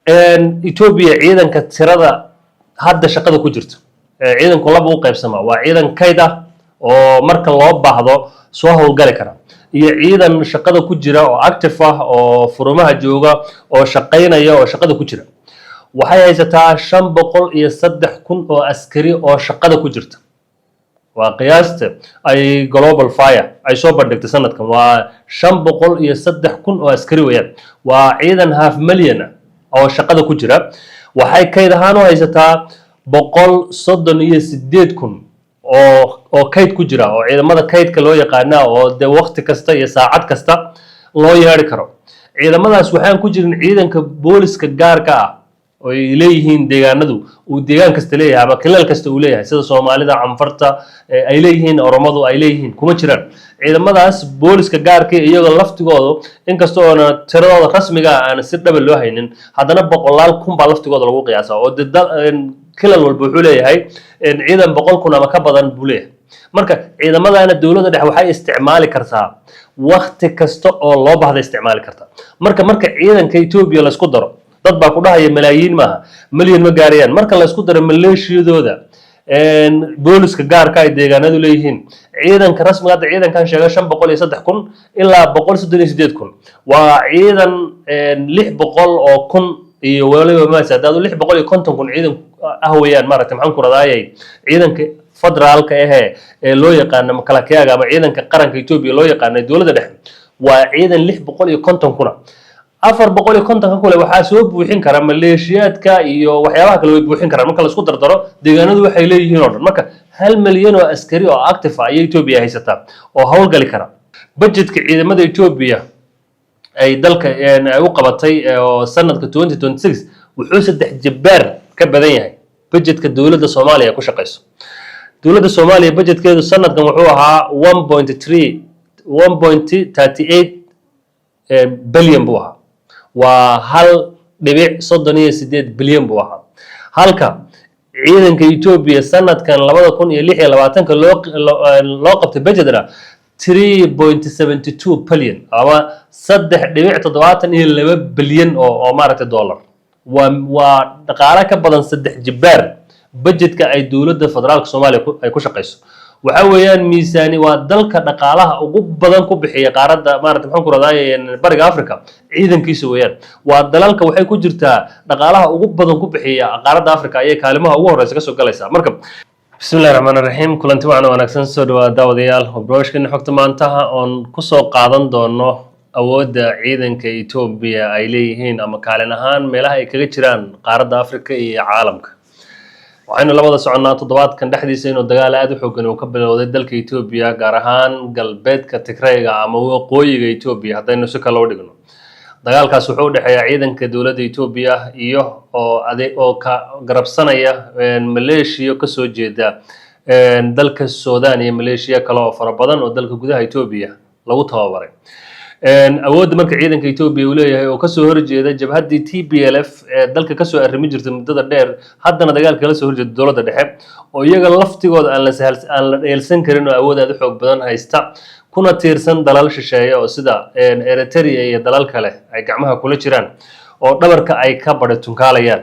Ethiopia ciidanka tirada hadda shaqada ku jirto ciidanku laba u qaybsama waa ciidan kayd ah oo marka loo baahdo soo howlgali kara iyo ciidan shaqada ku jira oo active ah oo furumaha jooga oo shaqaynaya oo shaqada ku jira waxay haysataa 503,000 oo askari oo shaqada ku jirta waa qiyaasta ay global fire ay soo bandhigtay sanadkan waa 503,000 oo askari weeyaan waa ciidan half million oo shaqada ku jira waxay kayd ahaan u haysataa 138,000 oo kayd ku jira oo ciidamada kaydka loo yaqaana oo de waqti kasta iyo saacad kasta loo yeeri karo ciidamadaas waxaan ku jirin ciidanka booliska gaarka ah oo ay leeyihiin deegaanadu uu deegaan kasta leeyahay ama kilal kasta uu leeyahay sida Soomaalida Canfarta ay leeyihiin Oromadu ay leeyihiin kuma jiraan ciidamadaas booliska gaarka iyaga laftigooda inkastoo aan tiradooda rasmiga ah aan si dhab loo haynin haddana boqolaal kun baa laftigooda lagu qiyaasaa oo kilal walba wuxuu leeyahay ciidan 100,000 ama ka badan buu leeyahay marka ciidamadaana dawladda dhexe waxay isticmaali kartaa waqti kasta oo loo baahdo isticmaali kartaa marka ciidanka Ethiopia la isku daro dad baa ku dhahaya malaayiin maaha milyan ma gaarayaan marka la isku daro maleeshiyadooda booliska gaarka ay deegaanadu leeyihiin ciidanka rasmiga ah ciidankan sheegay 503,000 ilaa 138,000 waa ciidan 600 oo kun iyo waliba ma saadado 650,000 ciidan ah weeyaan maaragtay maxaan ku radaayay ciidanka federaalka ee loo yaqaan makalakaaga ama ciidanka qaranka Ethiopia loo yaqaan dawladda dhexe waa ciidan 650,000 450 kale waxaa soo buuxin kara maleeshiyaadka iyo waxyaabaha kale way buuxin karaan marka la isku dardaro deegaanadu waxay leeyihiin oo dhan marka 1 milyan oo askari oo active ah ay Ethiopia haysataa oo howlgali kara budgetka ciidamada Ethiopia ay dalka ay u qabatay oo sanadka 2026 wuxuu 3 jibbaar ka badan yahay budgetka dawladda Soomaaliya ku shaqeyso dawladda Soomaaliya budgetkeedu sanadkan wuxuu ahaa 1.38 bilyan buu ahaa waa 1.38 bilyan buu ahaa halka ciidanka Ethiopia sanadkan 2026 loo qabtay budgetna 3.72 bilyan ama 3.72 bilyan oo maaragtay dollar waa dhaqaale ka badan 3 jibbaar budgetka ay dawladda federaalka Soomaaliya ay ku shaqeyso waxa weeyaan miisaani waa dalka dhaqaalaha ugu badan ku bixiya qaaradda maaragtay maxaan ku radaayay bariga Afrika ciidankiisa weeyaan waa dalalka waxay ku jirtaa dhaqaalaha ugu badan ku bixiya qaaradda Afrika ayay kaalimaha ugu horeysa ka soo galaysaa marka bismillaahir rahmaanir rahiim kulanti wanaagsan soo dhawaada daawadayaal barnaamijkeena xogta maanta oon ku soo qaadan doono awoodda ciidanka Ethiopia ay leeyihiin ama kaalin ahaan meelaha ay kaga jiraan qaaradda Afrika iyo caalamka waxaynu labada soconaa toddobaadkan dhexdiisa inuu dagaal aad u xooggan uu ka bilowday dalka Ethiopia gaar ahaan galbeedka Tigreega ama waqooyiga Ethiopia haddaynu si kale u dhigno dagaalkaas wuxuu u dhexeeyaa ciidanka dawladda Ethiopia iyo oo ka garabsanaya maleeshiya ka soo jeeda dalka Suudaan iyo maleeshiya kale oo fara badan oo dalka gudaha Ethiopia lagu tababaray awoodda marka ciidanka Ethiopia uu leeyahay oo ka soo horjeeda jabhaddii TPLF ee dalka ka soo arrimi jirtay muddada dheer haddana dagaalka la soo horjeeda dawladda dhexe oo iyaga laftigooda aan la dheelsan karin oo awood aad u xoog badan haysta kuna tiirsan dalal shisheeye oo sida Eritrea iyo dalal kale ay gacmaha kula jiraan oo dhabarka ay ka badhatunkaalayaan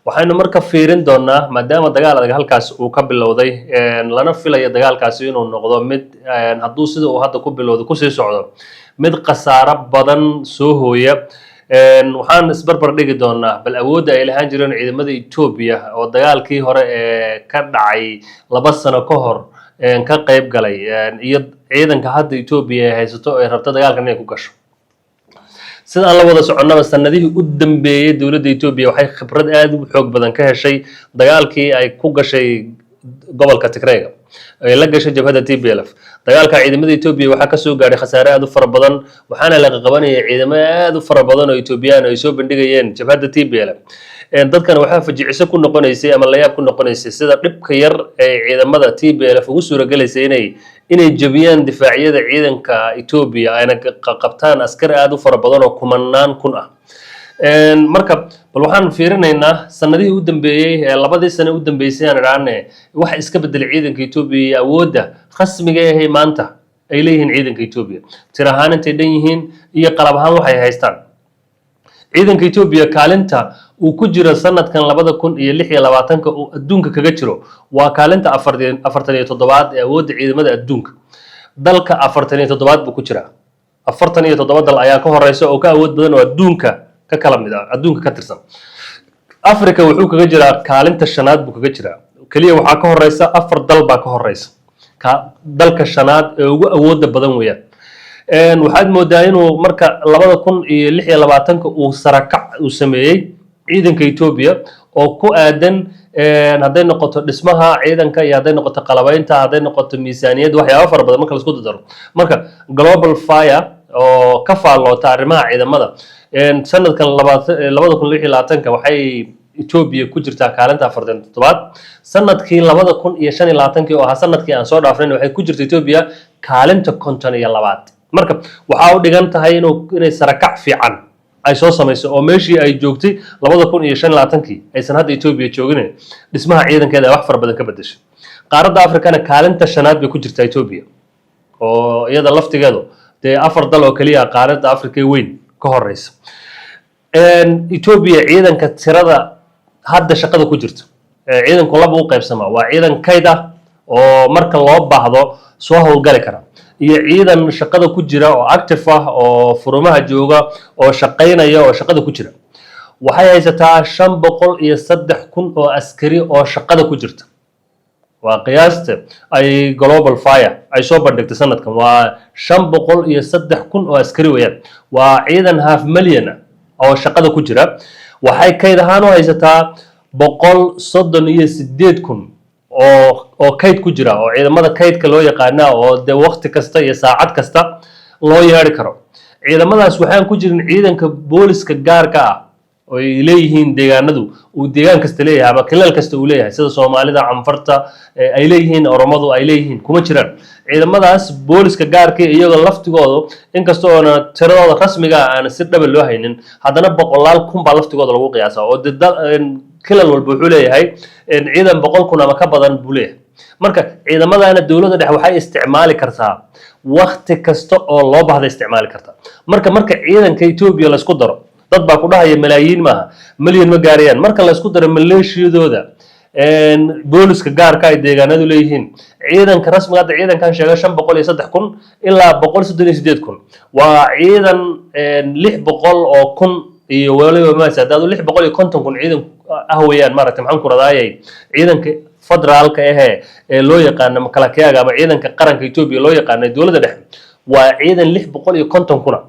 waxaynu marka fiirin doonaa maadaama dagaal adag halkaas uu ka bilowday lana filayo dagaalkaasi inuu noqdo mid hadduu sida uu hadda ku bilowdo ku sii socdo mid khasaaro badan soo hooya waxaan isbarbar dhigi doonaa bal awoodda ay lahaan jireen ciidamada Ethiopia oo dagaalkii hore ee ka dhacay 2 sano ka hor ka qayb galay iyo ciidanka hadda Ethiopia ay haysato ay rabto dagaalkan inay ku gasho sida aan la wada soconaba sanadihii u dambeeyay dawladda Ethiopia waxay khibrad aad u xoog badan ka heshay dagaalkii ay ku gashay gobolka Tigreega ay la gashay jabhadda TPLF dagaalka ciidamada Ethiopia waxa ka soo gaaray khasaare aad u fara badan waxaana la qabanayay ciidamo aad u fara badan oo Ethiopian ay soo bandhigayeen jabhadda TPLF dadkan waxa fajiciso ku noqonaysay ama la yaab ku noqonaysay sida dhibka yar ee ciidamada TPLF ugu suuragelisay inay jabiyaan difaacyada ciidanka Ethiopia ayna qabtaan askar aad u fara badan oo kumanaan kun ah marka bal waxaan fiirinaynaa sanadihii u dambeeyay labadii sano u dambeysay aan raacnay wax iska bedel ciidanka Ethiopia awoodda rasmiga ah ee maanta ay leeyihiin ciidanka Ethiopia tir ahaan intay dhan yihiin iyo qalab ahaan waxay haystaan ciidanka Ethiopia kaalinta وكجرا سنة كان لبدا كون يلحي لباتنك الدونك كجرو وكالنت أفرتني تضباط أود عيد مدى الدونك دلك أفرتني تضباط بكجرا أفرتني تضباط دل أياكو الرئيس أو كأود بدن والدونك ككلام ده الدونك كترسم أفريقيا وحوك كجرا كالنت الشناد بكجرا كليه وحاكو الرئيس أفر دل باكو الرئيس دلك الشناد أود بدن ويا waxaad moodaa inuu marka 2016 uu sarakac uu sameeyay ciidanka Ethiopia oo ku aadan haday noqoto dhismaha ciidanka iyo haday noqoto qalabaynta haday noqoto miisaaniyad waxyaabo fara badan marka la isku daro marka global fire oo ka faaloota arrimaha ciidamada sanadkan 2016 waxay Ethiopia ku jirtaa kaalinta 47 sanadkii 2025 oo ahaa sanadkii aan soo dhaafnay waxay ku jirtaa Ethiopia kaalinta 52 marka waxa uu dhigan tahay inay sarakac fiican ay soo sameeyso oo meeshii ay joogtay 2025 aysan hadda Ethiopia joogin dhismaha ciidankeeda wax far badan ka bedeshay qaaradda Afrikana kaalinta shanaad bay ku jirtaa Ethiopia oo iyada laftigeedu de afar dal oo kaliya qaaradda Afrika weyn ka horeysa Ethiopia ciidanka tirada hadda shaqada ku jirta ciidanku laba u qaybsama waa ciidan kayd ah oo marka loo baahdo soo hawlgali kara iyo ciidan shaqada ku jira oo active ah oo furumaha jooga oo shaqeynaya oo shaqada ku jira waxay haysataa 503,000 oo askari oo shaqada ku jirta waa qiyaasta ay global fire ay soo bandhigtay sanadkan waa 503,000 oo askari weeyaan waa ciidan half million oo shaqada ku jira waxay kayd ahaan u haysataa 138,000 oo kayd ku jira oo ciidamada kaydka loo yaqaana oo de waqti kasta iyo saacad kasta loo yeeri karo ciidamadaas waxaan ku jirin ciidanka booliska gaarka ah oo ay leeyihiin deegaanadu uu deegaan kasta leeyahay ama kilal kasta uu leeyahay sida Soomaalida Canfarta ay leeyihiin Oromadu ay leeyihiin kuma jiraan ciidamadaas booliska gaarka iyagoo laftigooda inkastoo aan tiradooda rasmiga ah aan si dhab loo haynin haddana boqolaal kun baa laftigooda lagu qiyaasaa oo kilal walba wuxuu leeyahay ciidan 100,000 ama ka badan buu leeyahay marka ciidamadana dawladda dhexe waxay isticmaali kartaa waqti kasta oo loo baahdo isticmaali kartaa marka ciidanka Ethiopia la isku daro dad baa ku dhahaya malaayiin maaha milyan ma gaarayaan marka la isku daro maleeshiyadooda booliska gaarka ay deegaanadu leeyihiin ciidanka rasmiga ah ciidankan sheegay 503,000 ilaa 138,000 waa ciidan 600 oo kun iyo waliba ma saadado 650,000 ciidan ah weeyaan maaragtay maxaan ku raadayay ciidanka federaalka ee loo yaqaan makalakaaga ama ciidanka qaranka Ethiopia loo yaqaan dawladda dhexe waa ciidan 650,000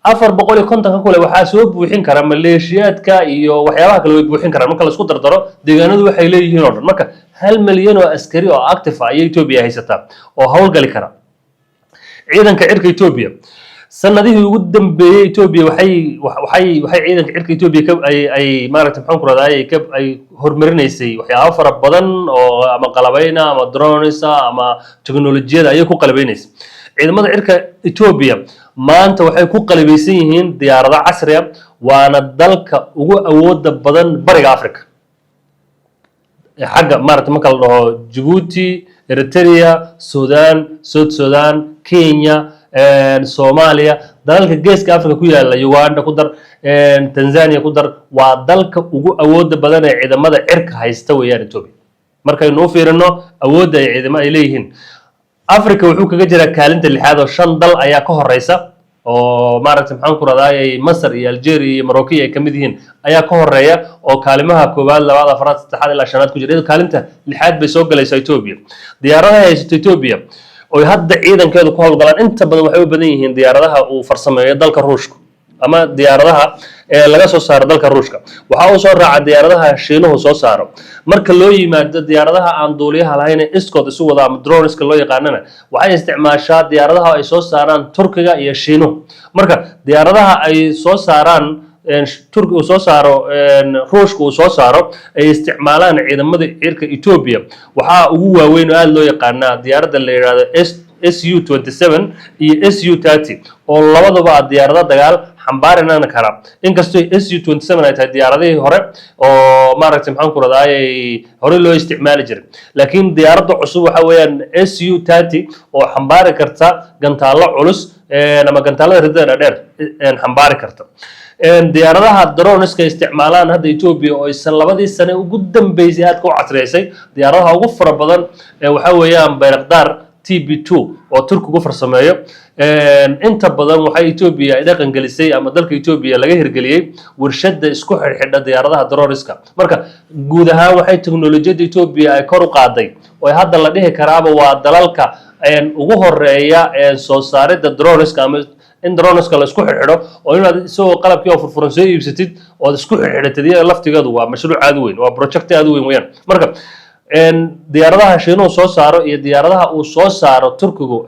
450 kale waxa soo buuxin kara maleeshiyaadka iyo waxyaabaha kale way buuxin karaan marka la isku dardaro deegaanadu waxay leeyihiin oo dhan marka 1 milyan oo askari oo active ah ay Ethiopia haysataa oo hawlgali kara ciidanka cirka Ethiopia sanadihii ugu dambeeyay Ethiopia waxay ciidanka cirka Ethiopia ay maaragtay maxaan ku raadayay ay hormarinaysay waxyaabo fara badan oo ama qalabayna ama drones ama teknolojiyada ay ku qalabaynaysaa ciidamada cirka Ethiopia maanta waxay ku qalabaysan yihiin diyaarado casri ah waana dalka ugu awooda badan bariga Afrika xagga maaragtay marka la dhaho Djibouti Eritrea Sudan South Sudan Kenya Soomaaliya dalalka geeska Afrika ku yaala Uganda ku dar Tanzania ku dar waa dalka ugu awooda badan ee ciidamada cirka haysta weeyaan Ethiopia markaynu u fiirino awoodda ay ciidamada ay leeyihiin Afrika wuxuu kaga jiraa kaalinta 6aad oo 5 dal ayaa ka horeysa oo maaragtay maxaan ku raadayay Masar iyo Algeria iyo Morocco ay kamid yihiin ayaa ka horeeya oo kaalimaha koobaad labaad afraad saddexaad ilaa shanaad ku jira kaalinta 6aad bay soo galaysaa Ethiopia diyaaradaha haysta Ethiopia oo hadda ciidankeedu ku hawlgalaan inta badan waxay u badan yihiin diyaaradaha uu farsameeyo dalka Ruushka ama diyaaradaha laga soo saaro dalka Ruushka waxa uu soo raaca diyaaradaha Shiinuhu soo saaro marka loo yimaado diyaaradaha aan duuliyaha lahayn iskood isu wada ama droneska loo yaqaanana waxay isticmaashaa diyaaradaha ay soo saaraan Turkiga iyo Shiinuhu marka diyaaradaha ay soo saaraan Turkiga soo saaro Ruushka uu soo saaro ay isticmaalaan ciidamada cirka Ethiopia waxa ugu waaweyn oo aad loo yaqaanaa diyaaradda la yiraahdo SU-27 iyo SU-30 oo labaduba diyaarado dagaal xambaarina kara inkastoo SU-27 ay tahay diyaaradihii hore oo maaragtay maxaan ku raadayay hore loo isticmaali jiray laakiin diyaaradda cusub waxa weeyaan SU-30 oo xambaari karta gantaalo culus ama gantaalada ridada dheer xambaari karta diyaaradaha droneska isticmaalaan hadda Ethiopia oo isan labadii sano ugu dambeysay aad ku casreysay diyaaradaha ugu fara badan waxa weeyaan Bayraktar TB2 oo Turkigu farsameeyo inta badan waxay Ethiopia ay dhaqan gelisay ama dalka Ethiopia laga hirgeliyay warshada isku xirxidha diyaaradaha droneska marka guud ahaan waxay teknoolajiyada Ethiopia ay kor u qaaday oo hadda la dhihi karaaba waa dalalka ugu horeeya soo saaridda droneska ama in droneska la isku xirxidho oo inaad soo qalabkii oo furfuran soo iibsatid oo isku xirxidhatid iyaga laftigeedu waa mashruuc aad u weyn waa project aad u weyn weeyaan marka diyaaradaha Shiinuhu soo saaro iyo diyaaradaha uu soo saaro Turkigu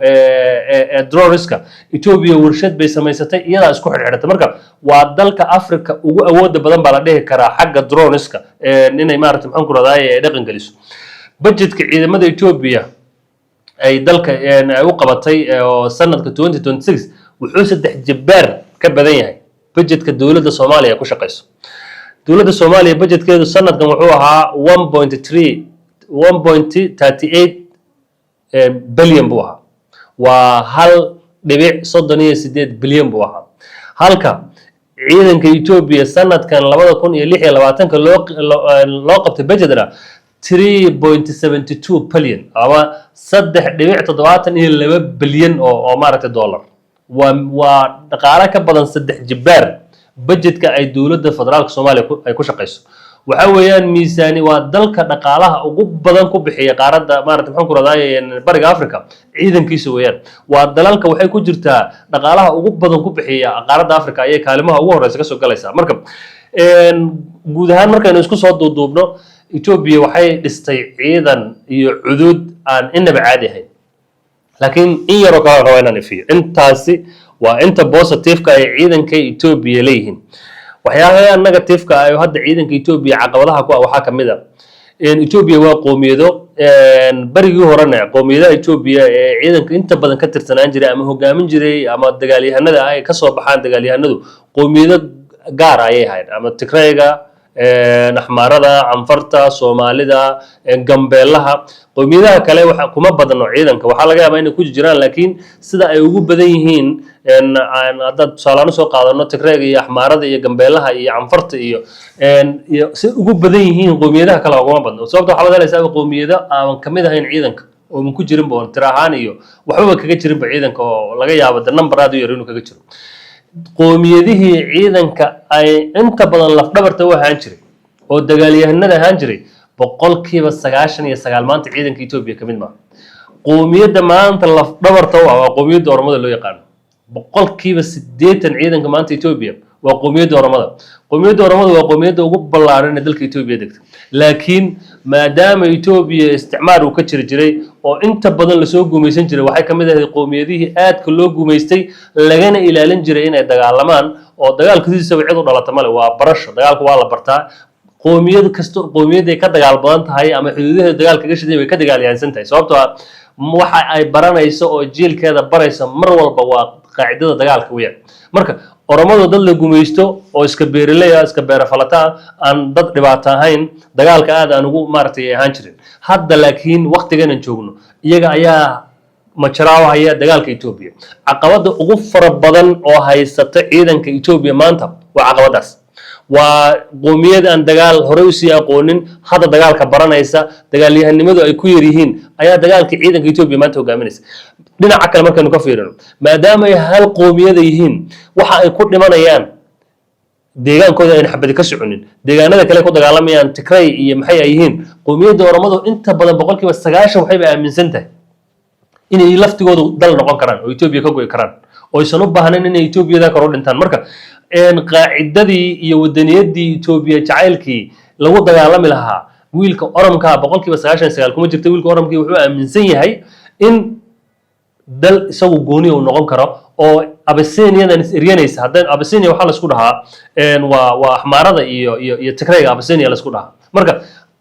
droneska Ethiopia warshad bay samaysatay iyada isku xirxidhatay marka waa dalka Afrika ugu awoodda badan baa la dhihi karaa xagga droneska inay maaragtay maxaan ku raadaay ay dhaqan geliso budgetka ciidamada Ethiopia ay dalka ay u qabatay sanadka 2026 wuxuu 3 jibbaar ka badan yahay budgetka dawladda Soomaaliya ku shaqeyso dawladda Soomaaliya budgetkeedu sanadkan wuxuu ahaa 1.38 bilyan buu ahaa waa 1.38 bilyan buu ahaa halka ciidanka Ethiopia sanadkan 2026 loo qabtay budgetka 3.72 bilyan ama 3.72 bilyan oo maaragtay dollar waa dhaqaale ka badan 3 jibbaar budgetka ay dawladda federaalka Soomaaliya ay ku shaqeyso waxa weeyaan miisaani waa dalka dhaqaalaha ugu badan ku bixiya qaaradda maaragtay maxaan ku raadaay bariga Afrika ciidankiisa weeyaan waa dalalka waxay ku jirtaa dhaqaalaha ugu badan ku bixiya qaaradda Afrika ayay kaalimaha ugu horeysa ka soo galaysaa marka guud ahaan markaynu isku soo duuduubno Ethiopia waxay dhistay ciidan iyo cudud aan inaba caadi ahayn laakiin in yaro ka rawaynaan ifiyo intaasi waa inta positive-ka ay ciidanka Ethiopia leeyihiin waxyaabaha negative-ka ay hadda ciidanka Ethiopia caqabadaha ku waxa kamid ah Ethiopia waa qoomiyado barigii horena qoomiyadaha Ethiopia ee ciidanka inta badan ka tirsanaan jiray ama hogaamin jiray ama dagaalyahanada ay ka soo baxaan dagaalyahanadu qoomiyado gaar ah ay ahayd ama Tigrayga Axmaarada Anfarta Soomaalida Gambeelaha qoomiyadaha kale waxa kuma badano ciidanka waxa laga yaabaa inay ku jiraan laakiin sida ay ugu badan yihiin dad salaano soo qaadano Tigrayga iyo Axmaarada iyo Gambeelaha iyo Anfarta iyo si ugu badan yihiin qoomiyadaha kale kuma badno sababtoo waxa laga leeyahay qoomiyada aan kamid ahayn ciidanka oo ku jirin boon tirahaan iyo waxba kaga jirin ciidanka oo laga yaabo number aad u yar inuu kaga jiro qoomiyadihii ciidanka ay inta badan laf dhabarta u ahaan jiray oo dagaalyahanada ahaan jiray boqolkiiba 99 maanta ciidanka Ethiopia kamid ma qoomiyada maanta laf dhabarta waa qoomiyada Oromada loo yaqaan boqolkiiba 80 ciidanka maanta Ethiopia waa qoomiyada Oromada waa qoomiyada ugu ballaaran ee dalka Ethiopia degta laakiin maadaama Ethiopia isticmaar uu ka jiray oo inta badan la soo guumeysan jiray waxay kamid ahayd qoomiyadihii aadka loo guumeystay lagana ilaalin jiray inay dagaalamaan oo dagaalkiisa wicid u dhalata male waa barasho dagaalku waa la bartaa qoomiyad kasto qoomiyad ay ka dagaal badan tahay ama xuduudaha dagaalka ka shiday way ka dagaalyahansan tahay sababtoo ah waxa ay baranayso oo jiilkeeda baraysa mar walba waa qaacidada dagaalka weeyaan marka Oromadu dad la guumeysto oo iska beeraley iska beerafalata aan dad dhibaato ahayn dagaalka aad aan ugu maartay ahaan jirin hadda laakiin waqtigan aan joogno iyaga ayaa majraawaya dagaalka Ethiopia caqabada ugu fara badan oo haysata ciidanka Ethiopia maanta waa caqabadaas waa qoomiyad aan dagaal hore u sii aqoonin hadda dagaalka baranaysa dagaalyahanimadu ay ku yar yihiin ayaa dagaalka ciidanka Ethiopia maanta hogaaminaysa dhinaca kale markaanu ka fiirino maadaama ay hal qoomiyad yihiin waxa ay ku dhimanayaan deegaankooda ay xabad ka soconin deegaanada kale ku dagaalamayaan Tigray iyo maxay ay yihiin qoomiyada Oromadu inta badan boqolkiiba 90 waxay aaminsan tahay inay laftigoodu dal noqon karaan oo Ethiopia ka go'ay karaan oo aysan u baahnayn inay Ethiopia ka hor dhintaan marka qaacidadii iyo wadaniyadii Ethiopia jacaylkii lagu dagaalami lahaa wiilka Oromka boqolkiiba 99 kuma jirta wiilka Oromkii wuxuu aaminsan yahay in dal isagu gooni uu noqon karo oo Abyssiniadan isriyanaysa haddii Abyssinia waxa la isku dhahaa waa Axmaarada iyo Tigrayga Abyssinia la isku dhahaa marka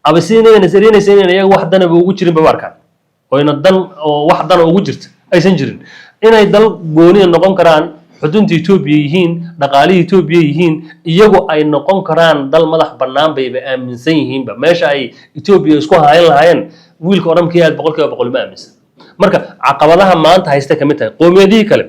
Abyssiniadan isriyanaysa in iyaga wax dan ugu jirin baarkan oo ina dan oo wax dan ugu jirta aysan jirin inay dal gooni noqon karaan xudunta Ethiopia yihiin dhaqaalaha Ethiopia yihiin iyagu ay noqon karaan dal madax bannaan bay aaminsan yihiin ba meesha ay Ethiopia isku hayn lahaayeen wiilka Oromkii aad boqolkiiba boqol ma aaminsan marka caqabadaha maanta haysta kamid tahay qoomiyadii kale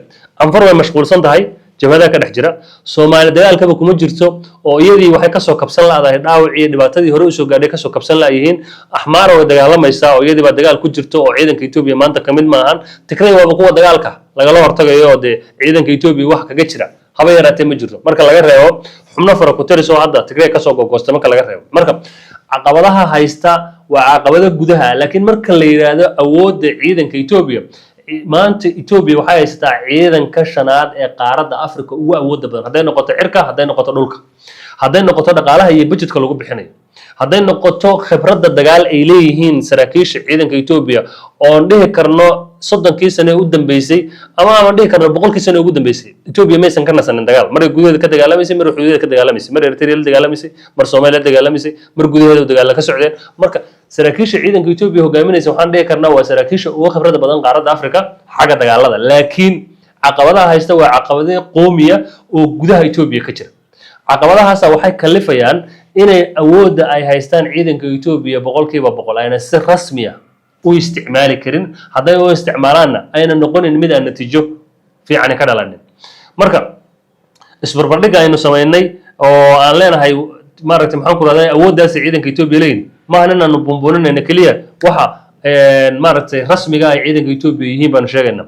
anfar way mashquulsan tahay jabhadaha ka dhex jira Soomaali dagaalkaba kuma jirto oo iyadii waxay ka soo kabsan laadahay dhaawac iyo dhibaatadii hore u soo gaadhay ka soo kabsan laayihiin Axmaar oo dagaalamaysa oo iyadii ba dagaal ku jirto oo ciidanka Itoobiya maanta kamid maahan Tigray waa kuwa dagaalka lagala hortagayo oo ciidanka Itoobiya wax kaga jira haba yaraatee ma jirto marka laga reebo xubno fara ku tiris oo hadda Tigray ka soo gogoostay marka laga reebo marka caqabadaha haysta waa caqabado gudaha laakiin marka la yiraahdo awoodda ciidanka Itoobiya maanta Itoobiya waxay haysataa ciidanka shanaad ee qaaradda Afrika ugu awoodda badan haday noqoto cirka haday noqoto dhulka haday noqoto dhaqaalaha iyo budgetka lagu bixinayo haday noqoto khibradda dagaal ay leeyihiin saraakiisha ciidanka Itoobiya oo dhihi karno 30 sano u dambeysay ama aan dhihi karno 100 sano ugu dambeysay Itoobiya maysan ka nasanin dagaal mar gudaheeda ka dagaalamaysay mar xuduudeeda ka dagaalamaysay mar Eritrea la dagaalamaysay mar Soomaaliya dagaalamaysay mar gudaheeda dagaal ka socdeen marka saraakiisha ciidanka Itoobiya hogaaminaysa waxaan dhihi karnaa waa saraakiisha ugu khibradda badan qaaradda Afrika xagga dagaalada laakiin caqabadaha haysta waa caqabado qoomiya oo gudaha Itoobiya ka jira caqabadahaas waxay kalifayaan inay awoodda ay haystaan ciidanka Itoobiya 100% ayna si rasmi ah u isticmaali karin haday oo isticmaalaana ayna noqonin mid aan natiijo fiican ka dhalanin marka isbarbardhigga aynu sameynay oo aan leenahay maaragtay maxaan ku raadayay awooddaas ciidanka Itoobiya leeyin ma aanu bumbuuninayna kaliya waxa maaragtay rasmiga ay ciidanka Itoobiya yihiin baan sheegaynaa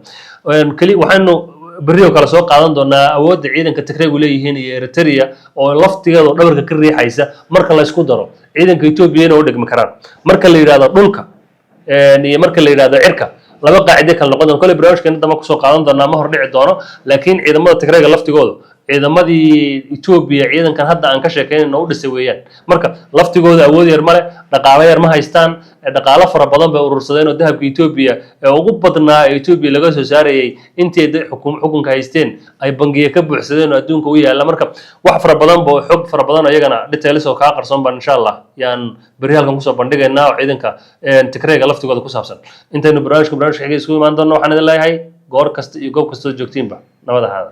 kaliya waxaanu bariyo kala soo qaadan doonaa awoodda ciidanka Tigray u leeyihiin iyo Eritrea oo laftigeedu dhabarka ka riixaysa marka la isku daro ciidanka Itoobiya oo dhigmi karaan marka la yiraahdo dhulka iyo marka la yiraahdo cirka laba qaacido kala noqon doon kale barnaamijkeena dama ku soo qaadan doonaa ma hor dhici doono laakiin ciidamada Tigrayga laftigoodu ciidamadii Itoobiya ciidankan hadda aan ka sheekeynayno u dhisay weeyaan marka laftigooda awood yar male dhaqaale yar ma haystaan dhaqaale fara badan bay urursadeen oo dahabka Itoobiya ee ugu badnaa ee Itoobiya laga soo saarayay intii xukunka haysteen ay bangiye ka buuxsadeen oo adduunka u yaala marka wax fara badan boo xog fara badan ayagana details oo ka qarsoon baan insha Allah yaan bari halkan ku soo bandhigaynaa oo ciidanka Tigrayga laftigooda ku saabsan intaynu barnaamijka xiga isku imaan doono waxaan idin leeyahay goor kasta iyo goob kasta joogtiinba nabad ahaada